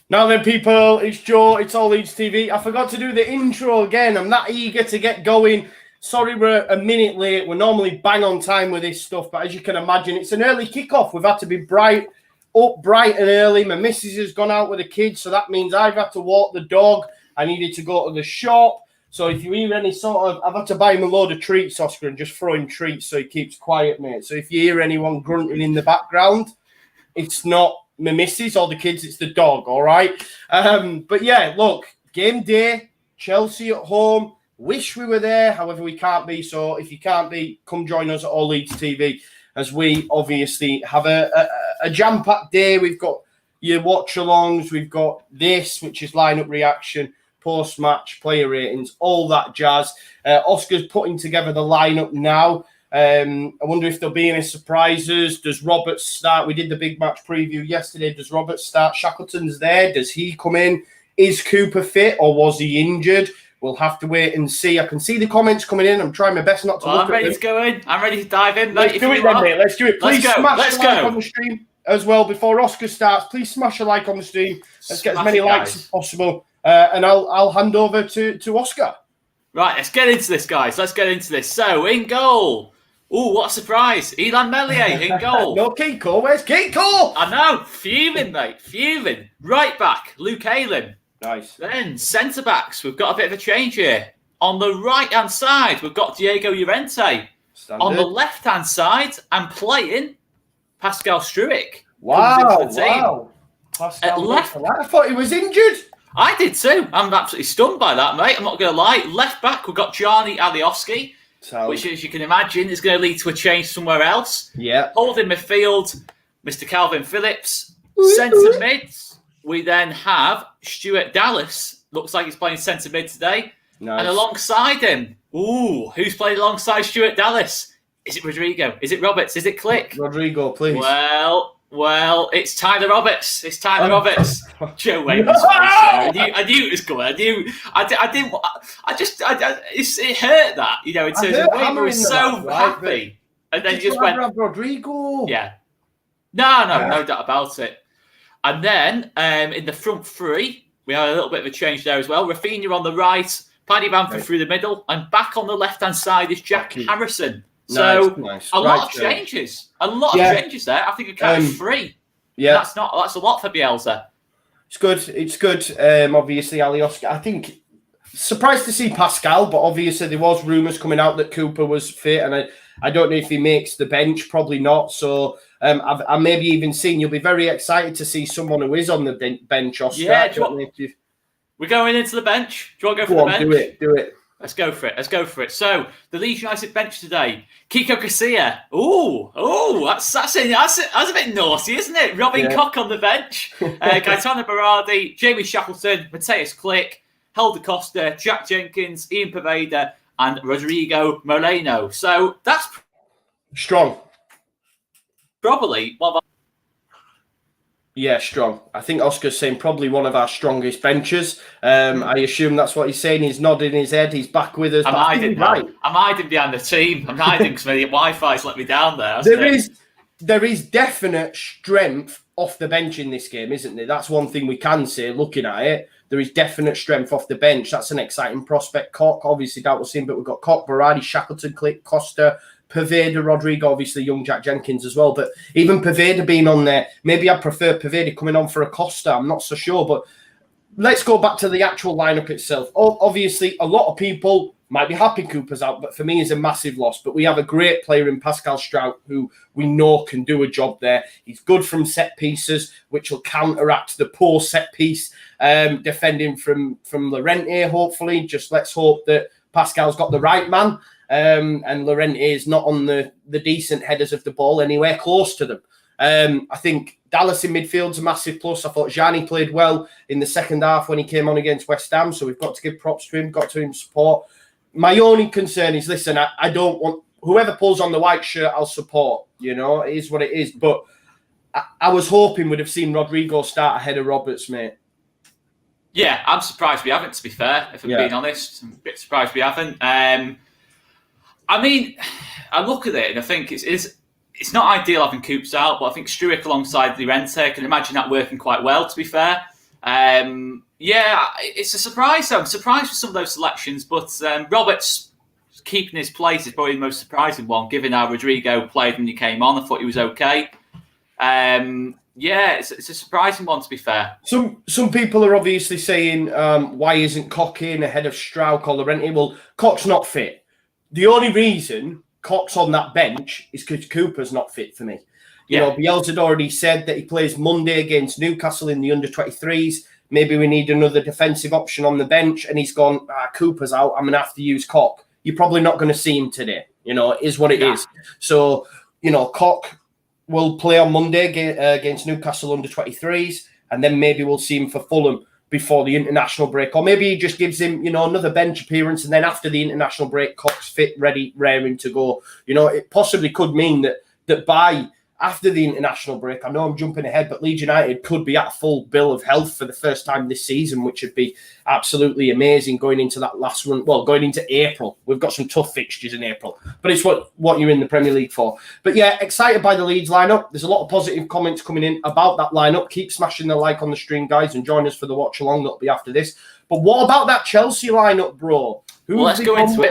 Now then, people, it's Joe, it's All Leeds TV. I forgot to do the intro again. I'm that eager to get going. Sorry we're a minute late. We're normally bang on time with this stuff, but as you can imagine, it's an early kickoff. We've had to be bright and early. My missus has gone out with the kids, so that means I've had to walk the dog. I needed to go to the shop. So if you hear any sort of... I've had to buy him a load of treats, Oscar, and just throw him treats so he keeps quiet, mate. So if you hear anyone grunting in the background, it's not my missus or the kids, it's the dog, all right? But yeah, look, game day, Chelsea at home. Wish we were there, however, we can't be. So if you can't be, come join us at All Leeds TV as we obviously have a jam-packed day. We've got your watch-alongs, we've got this, which is lineup reaction, post-match, player ratings, all that jazz. Oscar's putting together the lineup now. I wonder if there'll be any surprises. Does Roberts start? We did the big match preview yesterday. Does Roberts start? Shackleton's there. Does he come in? Is Cooper fit or was he injured? We'll have to wait and see. I can see the comments coming in. I'm trying my best not to look at them. I'm ready to go in. I'm ready to dive in. Let's do it then, mate. Let's do it. Please smash a like on the stream as well before Oscar starts. Please smash a like on the stream. Let's get as many likes as possible. And I'll hand over to Oscar. Right, let's get into this, guys. Let's get into this. So, in goal. Oh, what a surprise. Ilan Meslier in goal. No Keiko. Where's Keiko? I know. Fuming, mate. Fuming. Right back, Luke Ayling. Nice. Then, centre-backs. We've got a bit of a change here. On the right-hand side, we've got Diego Llorente. Standard. On the left-hand side, I'm playing Pascal Struijk. Wow. Pascal At left. I thought he was injured. I did too. I'm absolutely stunned by that, mate. I'm not going to lie. Left back, we've got Gianni Aliosky. Which, as you can imagine, is going to lead to a change somewhere else. Yeah. Holding midfield, Mr. Calvin Phillips. Centre mids, we then have Stuart Dallas. Looks like he's playing centre mid today. Nice. And alongside him, who's playing alongside Stuart Dallas? Is it Rodrigo? Is it Roberts? Is it Click? Rodrigo, please. Well, it's Tyler Roberts. It's Tyler Roberts. Joe Wayman's I knew it was coming. It hurt that, in terms of Wayman was so happy. And then just went... Rodrigo. Yeah. No doubt about it. And then in the front three, we had a little bit of a change there as well. Rafinha on the right, Paddy Bamford through the middle, and back on the left-hand side is Jack Harrison. So nice. A lot of changes. A lot of changes there. I think it counted 3. Yeah. That's a lot for Bielsa. It's good. Obviously, Aliosky. I think surprised to see Pascal, but obviously there was rumours coming out that Cooper was fit, and I don't know if he makes the bench. Probably not. So I maybe even seen you'll be very excited to see someone who is on the bench. Oscar. Yeah. We're going into the bench. Do you want to go for the bench? Do it. Let's go for it. So, the Leeds United bench today. Kiko Casilla. That's a bit naughty, isn't it? Robin Koch on the bench. Gaetano Berardi, Jamie Shackleton, Mateus Click, Helder Costa, Jack Jenkins, Ian Poveda, and Rodrigo Moreno. So, that's strong. Probably one of our... Yeah, strong. I think Oscar's saying probably one of our strongest benches. I assume that's what he's saying. He's nodding his head. He's back with us. I'm hiding behind the team. I'm hiding because the Wi-Fi's let me down there. There is definite strength off the bench in this game, isn't there? That's one thing we can say, looking at it. There is definite strength off the bench. That's an exciting prospect. Koch, obviously, doubtless him, but we've got Koch, Berardi, Shackleton, Click, Costa, Poveda, Rodrigo, obviously young Jack Jenkins as well. But even Poveda being on there, maybe I prefer Poveda coming on for a Costa. I'm not so sure. But let's go back to the actual lineup itself. Obviously, a lot of people might be happy Cooper's out, but for me, it's a massive loss. But we have a great player in Pascal Struijk who we know can do a job there. He's good from set pieces, which will counteract the poor set piece defending from Llorente, hopefully. Just let's hope that Pascal's got the right man. And Llorente is not on the decent headers of the ball anywhere close to them. I think Dallas in midfield's a massive plus. I thought Gianni played well in the second half when he came on against West Ham, so we've got to give props to him, got to him support. My only concern is, listen, I don't want... Whoever pulls on the white shirt, I'll support. It is what it is. But I was hoping we'd have seen Rodrigo start ahead of Roberts, mate. Yeah, I'm surprised we haven't, to be fair, if I'm being honest. I'm a bit surprised we haven't. I mean, I look at it and I think it's not ideal having Coops out, but I think Struijk alongside Llorente, I can imagine that working quite well, to be fair. Yeah, it's a surprise. I'm surprised with some of those selections, but Roberts keeping his place is probably the most surprising one, given how Rodrigo played when he came on. I thought he was okay. Yeah, it's a surprising one, to be fair. Some people are obviously saying, why isn't Koch in ahead of Strauch or Llorente? Well, Koch's not fit. The only reason Koch's on that bench is because Cooper's not fit for me. You know, Bielsa had already said that he plays Monday against Newcastle in the under-23s. Maybe we need another defensive option on the bench. And he's gone, Cooper's out. I'm going to have to use Koch. You're probably not going to see him today. You know, it is what it is. So, you know, Koch will play on Monday against Newcastle under-23s. And then maybe we'll see him for Fulham before the international break. Or maybe he just gives him, you know, another bench appearance. And then after the international break, Koch's fit, ready, raring to go. You know, it possibly could mean that by after the international break, I know I'm jumping ahead, but Leeds United could be at full bill of health for the first time this season, which would be absolutely amazing going into that last run. Well, going into April. We've got some tough fixtures in April, but it's what you're in the Premier League for. But yeah, excited by the Leeds lineup. There's a lot of positive comments coming in about that lineup. Keep smashing the like on the stream, guys, and join us for the watch along. That'll be after this. But what about that Chelsea lineup, bro? Well, let's go into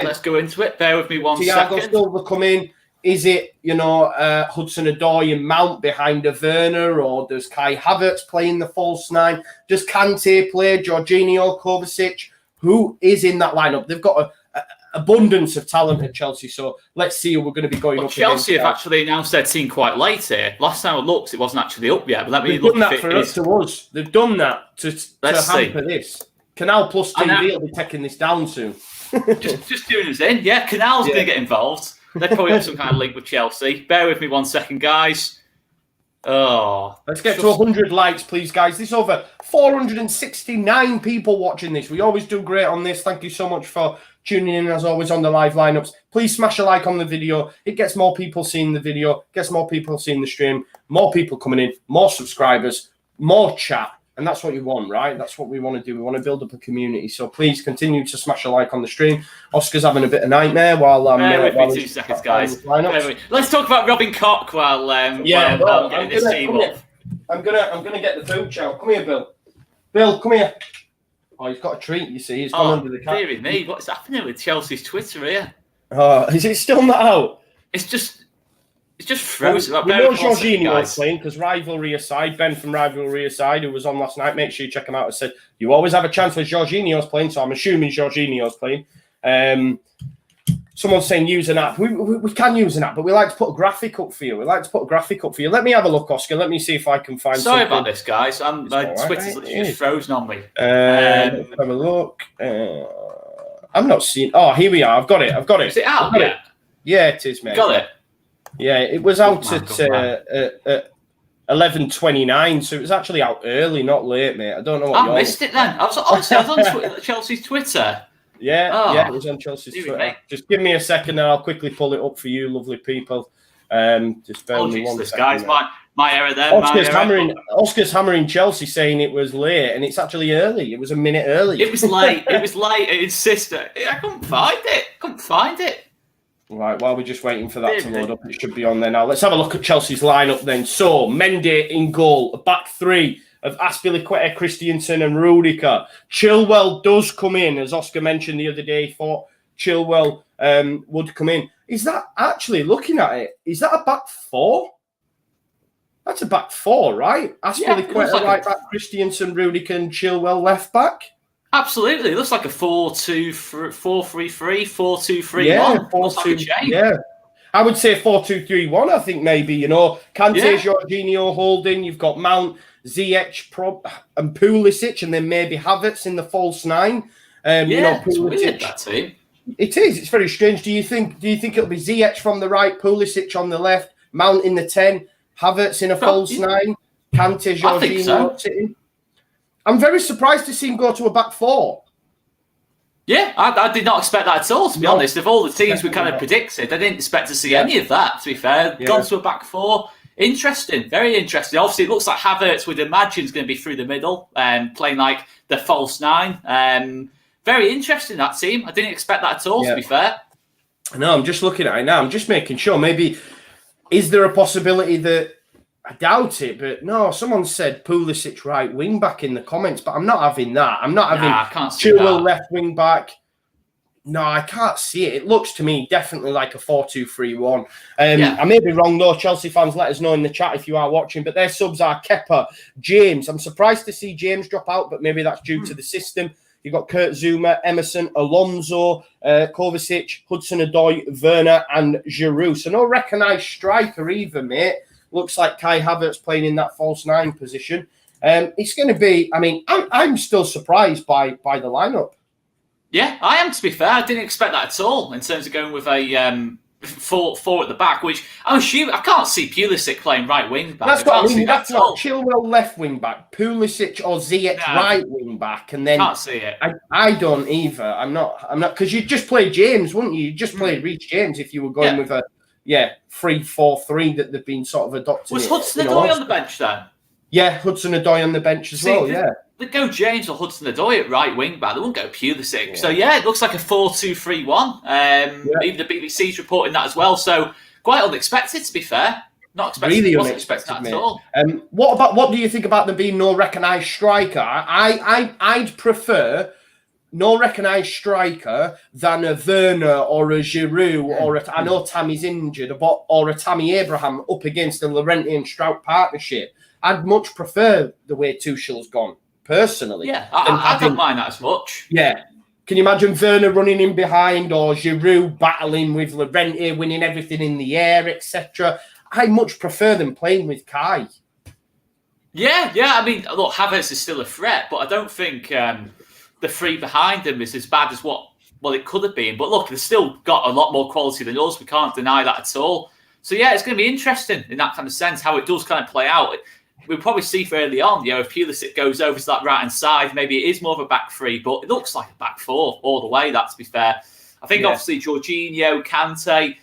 it. Bear with me one second. Thiago Silva come in. Is it, you know, Hudson-Odoi and Mount behind a Werner, or does Kai Havertz play in the false nine? Does Kante play, Jorginho, Kovacic? Who is in that lineup? They've got an abundance of talent at Chelsea, so let's see who we're going to be going up against. Chelsea have actually announced their team quite late here. Last time I looked, it wasn't actually up yet. But let me They've look done that for us. They've done that to hamper this. Canal Plus TV will be taking this down soon. just doing us in. Yeah, Canal's going to get involved. They probably have some kind of link with Chelsea. Bear with me 1 second, guys. Oh, let's get to 100 likes, please, guys. There's over 469 people watching this. We always do great on this. Thank you so much for tuning in, as always, on the live lineups. Please smash a like on the video. It gets more people seeing the video, gets more people seeing the stream, more people coming in, more subscribers, more chat. And that's what you want, right? That's what we want to do. We want to build up a community. So please continue to smash a like on the stream. Oscar's having a bit of nightmare while I'm... Bear with me 2 seconds, guys. Let's talk about Robin Koch while I'm getting this team up. I'm gonna get the pooch out. Come here, Bill. Bill, come here. Oh, he's got a treat, you see. He's gone under the cat. Dear me, what's happening with Chelsea's Twitter here? Is it still not out? It's just frozen. We know Jorginho's playing because rivalry aside, Ben from rivalry aside, who was on last night, make sure you check him out, has said you always have a chance when Jorginho's playing, so I'm assuming Jorginho's playing. Someone's saying use an app. We can use an app, but we like to put a graphic up for you. Let me have a look, Oscar. Let me see if I can find Sorry something. about this, guys. My Twitter's just frozen on me. Let's have a look. I'm not seeing... Oh, here we are. I've got it. Is it out? Yeah, it is, mate. Got it. Yeah, it was out at 11:29, so it was actually out early, not late, mate. I don't know what I missed it then. I was on Chelsea's Twitter. Yeah, it was on Chelsea's Twitter. Just give me a second and I'll quickly pull it up for you, lovely people. Just bear with me 1 second. Guys, my error there. Oscar's hammering Chelsea, saying it was late, and it's actually early. It was a minute early. It was late. I insisted. I couldn't find it. Right, while we're just waiting for that to load up, it should be on there now. Let's have a look at Chelsea's lineup then. So, Mendy in goal, a back three of Azpilicueta, Christensen and Rudiger. Chilwell does come in, as Oscar mentioned the other day, thought Chilwell would come in. Is that actually, looking at it, is that a back four? That's a back four, right? Azpilicueta right back, Christensen, Rudiger and Chilwell left back. Absolutely. It looks like a 4-2-3-3, 4-2-3-1. 4-2. Yeah. I would say 4-2-3-1, I think maybe, you know. Kante, Jorginho holding. You've got Mount, Ziyech, and Pulisic, and then maybe Havertz in the false nine. It's weird, that team. It is. It's very strange. Do you think it'll be Ziyech from the right, Pulisic on the left, Mount in the 10, Havertz in a false nine, Kante, Jorginho sitting? I'm very surprised to see him go to a back four. Yeah, I did not expect that at all, to be honest. Of all the teams we kind of predicted, I didn't expect to see any of that, to be fair. Gone to a back four. Interesting, very interesting. Obviously, it looks like Havertz, we'd imagine, is going to be through the middle, playing like the false nine. Very interesting, that team. I didn't expect that at all, to be fair. No, I'm just looking at it now. I'm just making sure. Maybe, is there a possibility that I doubt it, but no, someone said Pulisic right wing back in the comments, but I'm not having that. I'm not having Chilwell left wing back. No, I can't see it. It looks to me definitely like a 4-2-3-1. I may be wrong though. Chelsea fans, let us know in the chat if you are watching. But their subs are Kepa, James. I'm surprised to see James drop out, but maybe that's due to the system. You've got Kurt Zouma, Emerson, Alonso, Kovacic, Hudson-Odoi, Werner, and Giroud. So no recognised striker either, mate. Looks like Kai Havertz playing in that false 9 position. It's going to be. I mean, I'm still surprised by the lineup. Yeah, I am. To be fair, I didn't expect that at all in terms of going with a 4 at the back. Which I'm assuming I can't see Pulisic playing right wing back. That's what I mean. That's not Chilwell left wing back, Pulisic or Ziyech right wing back, and then can't see it. I don't either. I'm not because you just played James, wouldn't you? You just played Reece James if you were going with a 3-4-3 that they've been sort of adopted. Was Hudson-Odoi on the bench then? Yeah, Hudson-Odoi on the bench as well. They'd go James or Hudson-Odoi at right wing back. They wouldn't go Pulisic. Yeah. So it looks like a 4-2-3-1. Even the BBC's reporting that as well. So quite unexpected, to be fair. Not expected. Really unexpected, mate. At all. What do you think about there being no recognised striker? I'd prefer no recognised striker than a Werner or a Giroud or I know Tammy's injured, or a Tammy Abraham up against the Llorente and Strout partnership. I'd much prefer the way Tuchel's gone, personally. Yeah, I don't mind that as much. Yeah. Can you imagine Werner running in behind or Giroud battling with Llorente, winning everything in the air, etc.? I much prefer them playing with Kai. Yeah. I mean, look, Havertz is still a threat, but I don't think the 3 behind them is as bad as what it could have been. But look, they've still got a lot more quality than us. We can't deny that at all. So, it's going to be interesting in that kind of sense, how it does kind of play out. We'll probably see early on, if Pulisic goes over to that right-hand side, maybe it is more of a back 3, but it looks like a back 4 all the way, that to be fair. I think obviously Jorginho, Kante,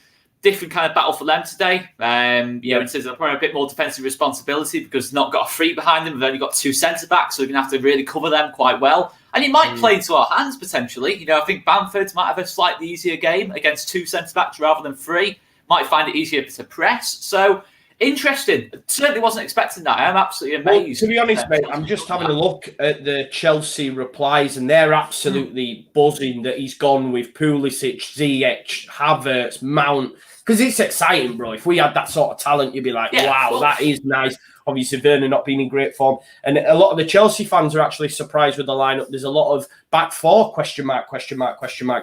different kind of battle for them today. In terms of probably a bit more defensive responsibility because they've not got a 3 behind them. They've only got 2 centre-backs, so they're going to have to really cover them quite well. And it might play into our hands, potentially. I think Bamford might have a slightly easier game against 2 centre-backs rather than 3. Might find it easier to press. So, interesting. Certainly wasn't expecting that. I'm absolutely amazed. Well, to be honest, mate, I'm just having a look at the Chelsea replies, and they're absolutely buzzing that he's gone with Pulisic, Ziyech, Havertz, Mount. Because it's exciting, bro. If we had that sort of talent, you'd be like, wow, that is nice. Obviously, Werner not being in great form. And a lot of the Chelsea fans are actually surprised with the lineup. There's a lot of back 4, question mark.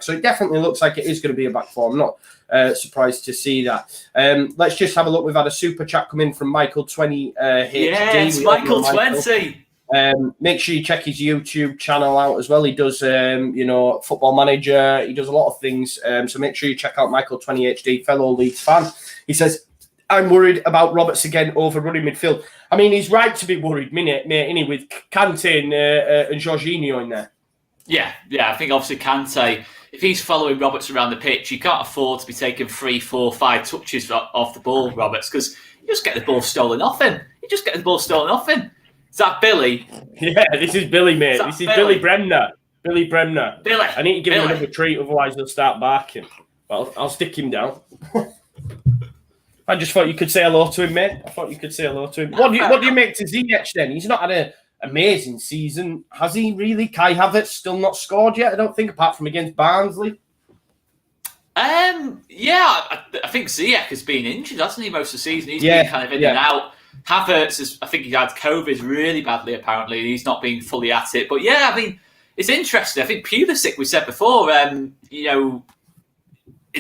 So it definitely looks like it is going to be a back 4. I'm not surprised to see that. Let's just have a look. We've had a super chat come in from Michael20. Yes, Michael20. Make sure you check his YouTube channel out as well. He does, Football Manager. He does a lot of things. So make sure you check out Michael20 HD, fellow Leeds fan. He says, I'm worried about Roberts again overrunning midfield. I mean, he's right to be worried, mate, isn't he, with Kante and Jorginho in there. Yeah. I think obviously Kante, if he's following Roberts around the pitch, you can't afford to be taking 3, 4, 5 touches off the ball, Roberts, because you just get the ball stolen off him. Is that Billy? Yeah, this is Billy, mate. This is Billy Bremner. Billy. I need to give him another treat, otherwise he'll start barking. Well, I'll stick him down. I just thought you could say hello to him, mate. What do you make to Ziyech then? He's not had an amazing season, has he really? Kai Havertz still not scored yet, I don't think, apart from against Barnsley. I think Ziyech has been injured, hasn't he, most of the season? He's been kind of in and out. Havertz, I think he had COVID really badly, apparently, and he's not been fully at it. But it's interesting. I think Pulisic, we said before, in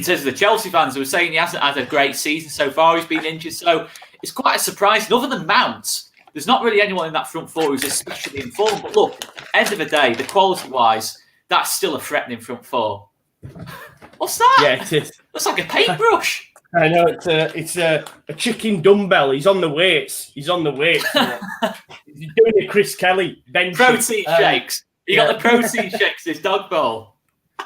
terms of the Chelsea fans who were saying he hasn't had a great season so far, he's been injured. So it's quite a surprise. Other than Mount, there's not really anyone in that front 4 who's especially in form. But look, end of the day, the quality-wise, that's still a threatening front 4. What's that? Yeah, it is. Looks like a paintbrush. I know, it's a chicken dumbbell. He's on the weights. He's doing a Chris Kelly bench. Protein shakes. You got the protein shakes, this dog bowl.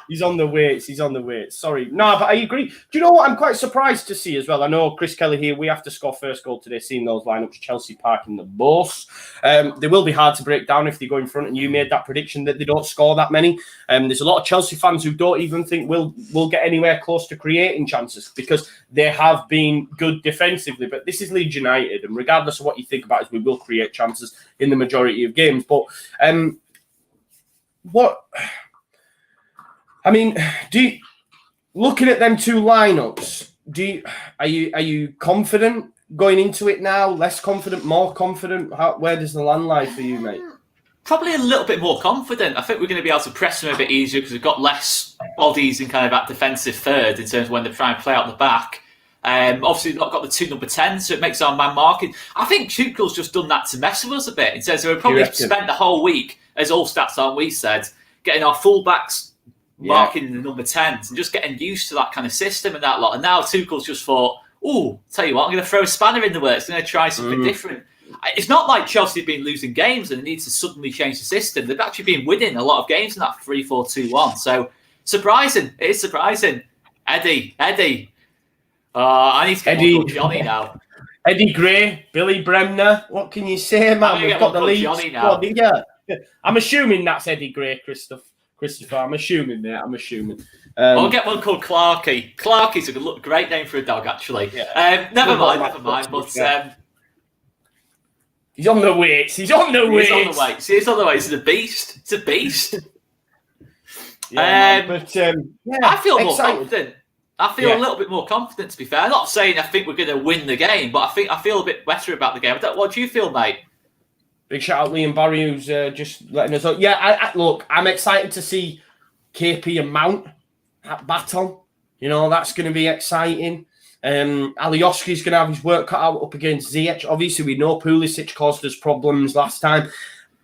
He's on the weights. He's on the weights. Sorry. No, but I agree. Do you know what I'm quite surprised to see as well? I know Chris Kelly here, we have to score first goal today, seeing those lineups, Chelsea parking the bus. They will be hard to break down if they go in front, and you made that prediction that they don't score that many. There's a lot of Chelsea fans who don't even think we'll get anywhere close to creating chances because they have been good defensively. But this is Leeds United, and regardless of what you think about it, we will create chances in the majority of games. But looking at them two lineups, are you confident going into it now? Less confident, more confident? Where does the land lie for you, mate? Probably a little bit more confident. I think we're going to be able to press them a bit easier because we've got less bodies in kind of that defensive third in terms of when they're trying to play out the back. Obviously, we've not got the two number 10s, so it makes our man marking. I think Tuchel's just done that to mess with us a bit in terms of we probably spent the whole week, as all stats aren't we said, getting our fullbacks marking the number 10s and just getting used to that kind of system and that lot. And now Tuchel's just thought, tell you what, I'm going to throw a spanner in the works. I'm going to try something different. It's not like Chelsea have been losing games and it needs to suddenly change the system. They've actually been winning a lot of games in that 3-4-2-1. So surprising. It is surprising. Eddie. I need to get one called Johnny now. Eddie Gray, Billy Bremner. What can you say, man? We've got the Leeds Johnny now. I'm assuming that's Eddie Gray, Christopher. I'm assuming, mate. I'll get one called Clarky. Clarky's a great name for a dog, actually. Yeah. Never mind. But he's on the weights. He's on the weights. He's on the weights. It's a beast. I feel more confident. I feel a little bit more confident, to be fair. I'm not saying I think we're going to win the game, but I feel a bit better about the game. What do you feel, mate? Big shout out Liam Barry, who's just letting us know. Yeah, look, I'm excited to see KP and Mount at battle. You know, that's going to be exciting. Alioski's going to have his work cut out up against Ziyech. Obviously, we know Pulisic caused us problems last time.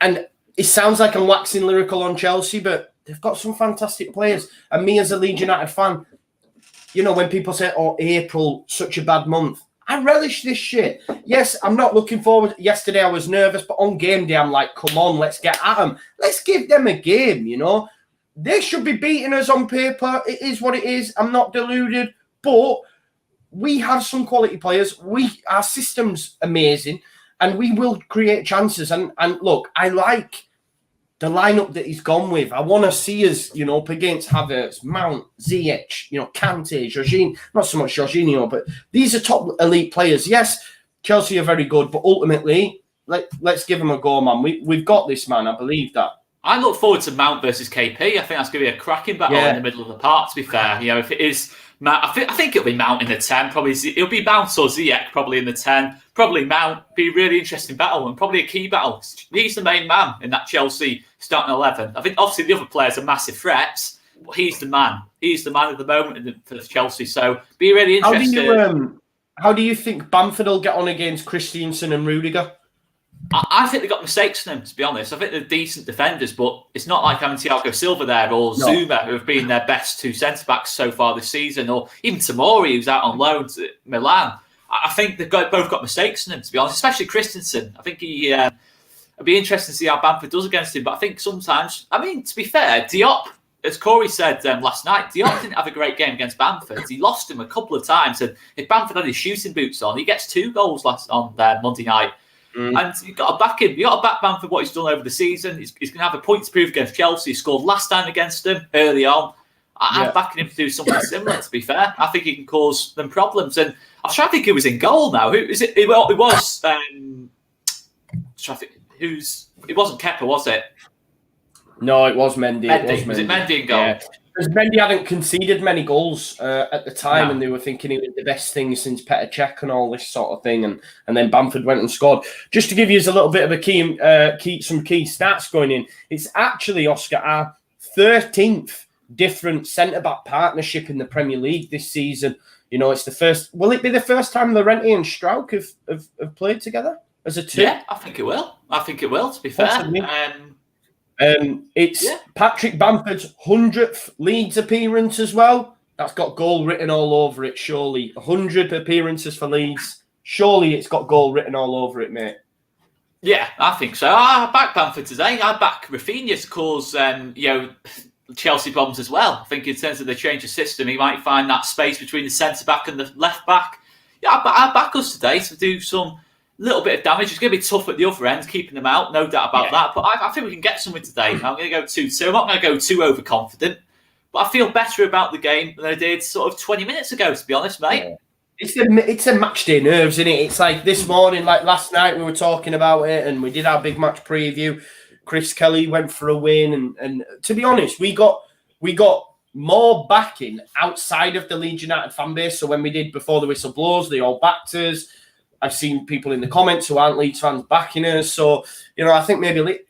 And it sounds like I'm waxing lyrical on Chelsea, but they've got some fantastic players. And me as a Leeds United fan, you know, when people say, April, such a bad month, I relish this shit. Yes, I'm not looking forward. Yesterday, I was nervous, but on game day, I'm like, come on, let's get at them. Let's give them a game, you know. They should be beating us on paper. It is what it is. I'm not deluded. But we have some quality players. Our system's amazing, and we will create chances. And look, I like the lineup that he's gone with. I want to see us, you know, up against Havertz, Mount, Ziyech, you know, Kante, Jorginho. Not so much Jorginho, but these are top elite players. Yes, Chelsea are very good, but ultimately, let's give them a go, man. We've got this, man. I believe that. I look forward to Mount versus KP. I think that's going to be a cracking battle in the middle of the park, to be fair. You know, if it is Mount, I think it'll be Mount in the 10. Probably it'll be Mount or Ziyech probably in the 10. Probably Mount. Be a really interesting battle and probably a key battle. He's the main man in that Chelsea starting 11. I think obviously the other players are massive threats, but he's the man. He's the man at the moment for Chelsea. So be really interesting. How do you think Bamford will get on against Christensen and Rudiger? I think they've got mistakes in them, to be honest. I think they're decent defenders, but it's not like having Thiago Silva there or Zuma, who have been their best two centre-backs so far this season, or even Tomori, who's out on loan to Milan. I think they've both got mistakes in them, to be honest, especially Christensen. I think it'd be interesting to see how Bamford does against him, but I think sometimes, I mean, to be fair, Diop, as Corey said last night, Diop didn't have a great game against Bamford. He lost him a couple of times, and if Bamford had his shooting boots on, he gets 2 goals on Monday night. And you've got to back him. You've got to back Bamford what he's done over the season. He's going to have a point to prove against Chelsea. He scored last time against them early on. I'm backing him to do something similar, to be fair. I think he can cause them problems. And I was trying to think who was in goal now. Who is it? It was... it wasn't Kepa, was it? No, it was Mendy. Was it Mendy in goal? Yeah. Because Mendy hadn't conceded many goals at the time, and they were thinking he was the best thing since Petr Cech and all this sort of thing, and then Bamford went and scored. Just to give you a little bit of some key stats going in, it's actually, Oscar, our 13th different centre-back partnership in the Premier League this season. You know, it's the first... Will it be the first time Llorente and Strauch have played together as a two? Yeah, I think it will. To be fair. It's Patrick Bamford's 100th Leeds appearance as well. That's got goal written all over it, surely. 100 appearances for Leeds. Surely it's got goal written all over it, mate. Yeah, I think so. I back Bamford today. I back Rafinha to cause, Chelsea problems as well. I think in terms of the change of system, he might find that space between the centre back and the left back. Yeah, I back us today to do some little bit of damage. It's going to be tough at the other end, keeping them out, no doubt about that. But I think we can get something today. I'm going to go 2-2. I'm not going to go too overconfident, but I feel better about the game than I did sort of 20 minutes ago, to be honest, mate. Yeah. It's a match day nerves, isn't it? It's like this morning, like last night, we were talking about it, and we did our big match preview. Chris Kelly went for a win, and to be honest, we got more backing outside of the Leeds United fan base. So when we did Before the Whistle Blows, they all backed us. I've seen people in the comments who aren't Leeds fans backing us. So, I think maybe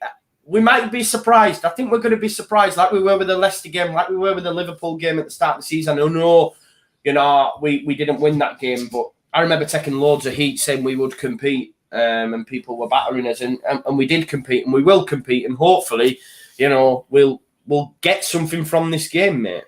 we might be surprised. I think we're going to be surprised, like we were with the Leicester game, like we were with the Liverpool game at the start of the season. I know, we didn't win that game, but I remember taking loads of heat saying we would compete, and people were battering us, and we did compete, and we will compete, and hopefully, we'll get something from this game, mate.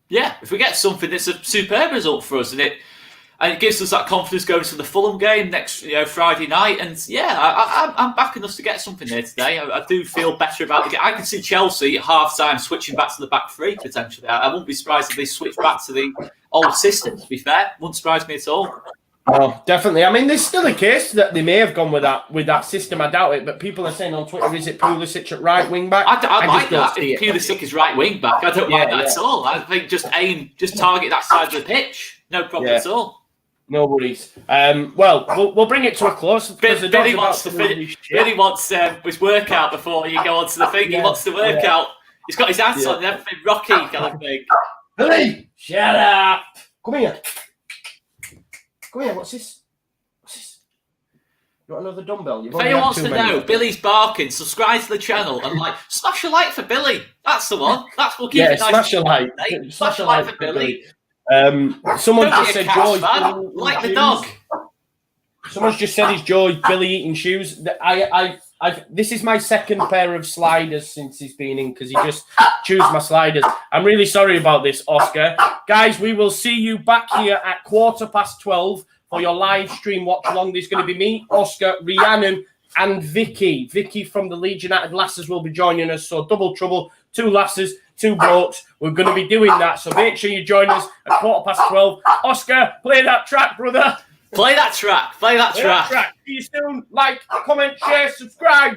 Yeah, if we get something, it's a superb result for us, and it gives us that confidence going to the Fulham game next Friday night. And yeah, I'm backing us to get something here today. I do feel better about the game. I can see Chelsea at half-time switching back to the back three, potentially. I wouldn't be surprised if they switch back to the old system, to be fair. Wouldn't surprise me at all. Oh, definitely. I mean, there's still a case that they may have gone with that system. I doubt it, but people are saying on Twitter, is it Pulisic at right wing back? I like that. If Pulisic is right wing back, I don't mind that at all. I think just target that side of the pitch. No problem at all. No worries. We'll bring it to a close. Billy wants his workout before you go on to the thing. He wants to work out. He's got his hands on and everything, Rocky kind of thing. Billy, shut up. Come here. What's this? You want another dumbbell? If anyone wants to know, Billy's barking. Subscribe to the channel and smash a like for Billy. That's the one. That's what keep it nice. Smash a like. Smash a like for Billy. Someone just said joy. Like the dog. Someone's just said his joy. Billy eating shoes. This is my second pair of sliders since he's been in because he just chews my sliders. I'm really sorry about this, Oscar. Guys, we will see you back here at 12:15 for your live stream watch along. There's going to be me, Oscar, Rhiannon, and Vicky. Vicky from the Leeds United Lasses will be joining us. So double trouble, 2 lasses, 2 blokes. We're going to be doing that. So make sure you join us at 12:15. Oscar, play that track, brother. Play that track. See you soon. Like, comment, share, subscribe.